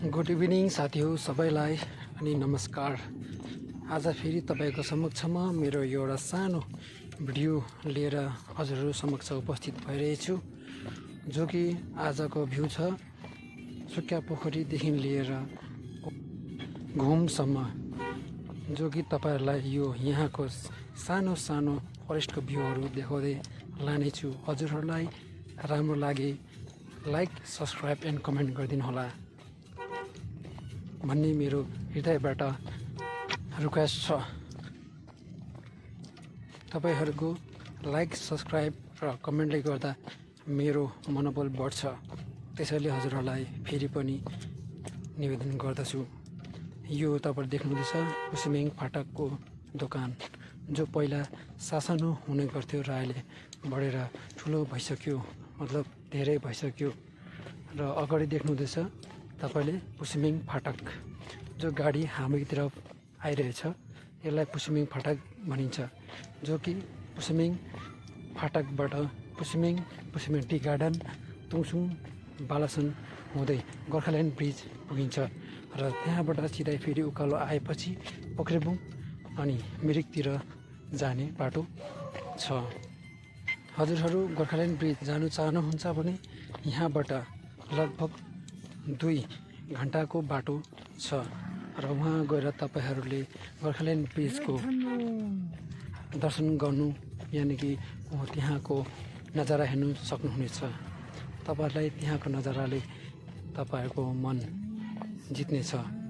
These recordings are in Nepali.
गुड इभिनिङ साथीहरू सबैलाई अनि नमस्कार। आज फेरि तपाईँको समक्षमा मेरो एउटा सानो भिडियो लिएर हजुरहरू समक्ष उपस्थित भइरहेछु, जो कि आजको भ्यू छ सुक्या पोखरीदेखि लिएर घुमसम्म, जो कि तपाईँहरूलाई यो यहाँको सानो सानो फरेस्टको भ्यूहरू देखाउँदै लानेछु। हजुरहरूलाई राम्रो लागे लाइक, सब्सक्राइब एन्ड कमेन्ट गरिदिनु होला भन्ने मेरो हृदयबाट रिक्वेस्ट छ। तपाईहरूको लाइक, सब्सक्राइब र कमेन्टले गर्दा मेरो मनोबल बढ्छ। त्यसैले हजुरहरूलाई फेरि पनि निवेदन गर्दछु। यो तपाईँ देख्नुहुँदैछ कुसुमेङ फाटकको दोकान, जो पहिला सासानो हुने गर्थ्यो र अहिले बढेर ठुलो भइसक्यो, मतलब धेरै भइसक्यो। र अगाडि देख्नुहुँदैछ तपाईँले पुसुमेङ फाटक, जो गाडी हामीतिर आइरहेछ यसलाई पुसुमेङ फाटक भनिन्छ, जो कि पुसुमेङ फाटकबाट पुसुमेङ टी गार्डन, तुङसुङ, बालासन हुँदै गोर्खाल्यान्ड ब्रिज पुगिन्छ र त्यहाँबाट सिधै फेरि उकालो आएपछि पोख्रेबुङ अनि मिरिकतिर जाने बाटो छ। हजुरहरू गोर्खाल्यान्ड ब्रिज जानु चाहनुहुन्छ भने यहाँबाट लगभग 2 घन्टाको बाटो छ र वहाँ गएर तपाईँहरूले गोर्खाल्यान्ड ब्रिजको दर्शन गर्नु, यानि कि त्यहाँको नजारा हेर्नु सक्नुहुनेछ। तपाईँहरूलाई त्यहाँको नजाराले तपाईँहरूको मन जित्नेछ।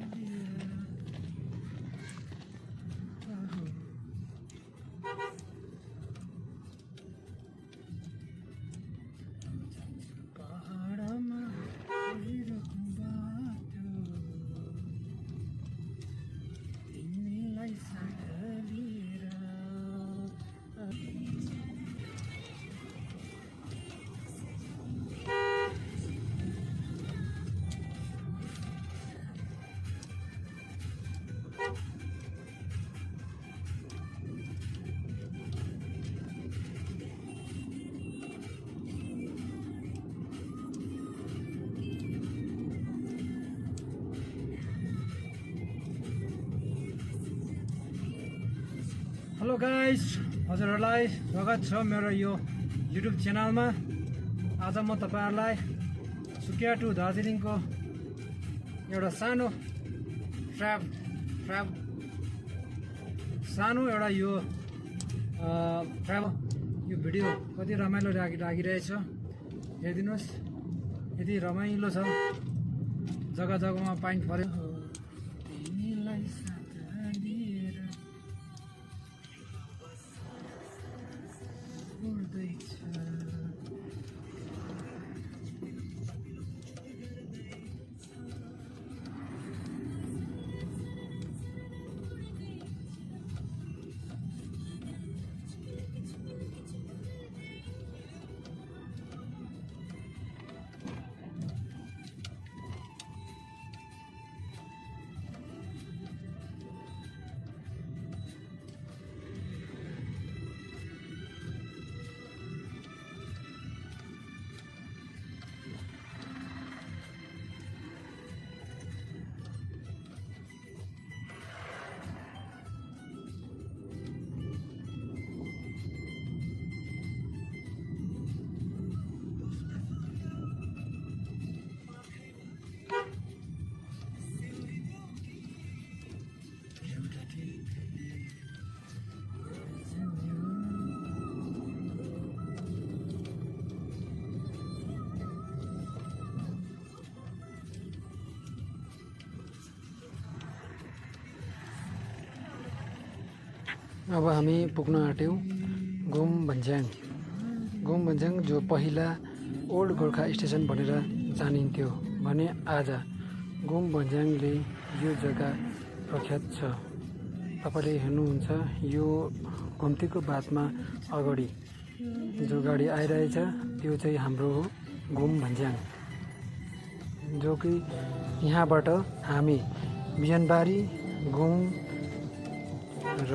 हेलो गाइस, हजुरहरूलाई स्वागत छ मेरो यो युट्युब च्यानलमा। आज म तपाईँहरूलाई सुकिया टु दार्जिलिङको एउटा सानो एउटा यो ट्राभल यो भिडियो कति रमाइलो लागिरहेछ हेरिदिनुहोस्। यति रमाइलो छ, जग्गा जग्गामा पाइन पऱ्यो। अब हामी पुग्न आँट्यौँ घुम भन्ज्याङ, जो पहिला ओल्ड गोर्खा स्टेसन भनेर जानिन्थ्यो भने आज घुम भन्ज्याङले यो जग्गा प्रख्यात छ। तपाईँले हेर्नुहुन्छ यो घुम्तीको बादमा अगाडि जो गाडी आइरहेछ त्यो चाहिँ हाम्रो हो घुम भन्ज्याङ, जो कि यहाँबाट हामी बिजनबारी, घुम र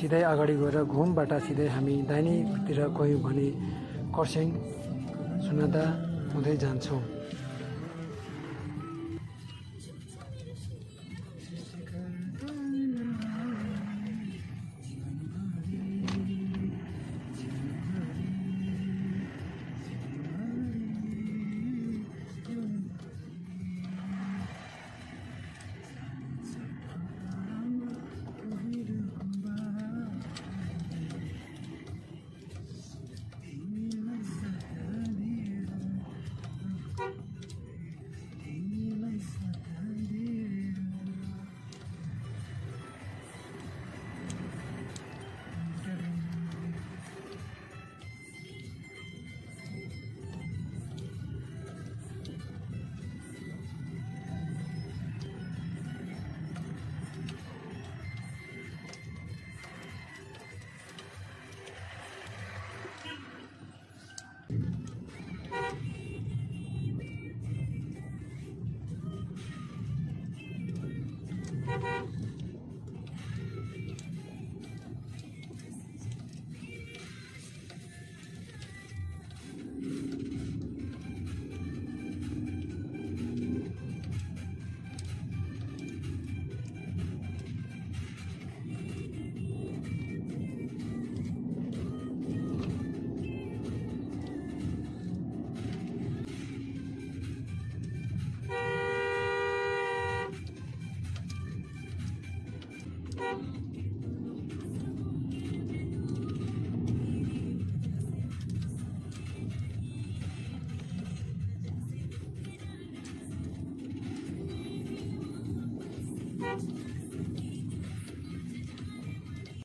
सिधै अगाडि गएर घुमबाट सिधै हामी दाहिनेतिर गयौँ भने खरसाङ, सुनादा हुँदै जान्छौँ।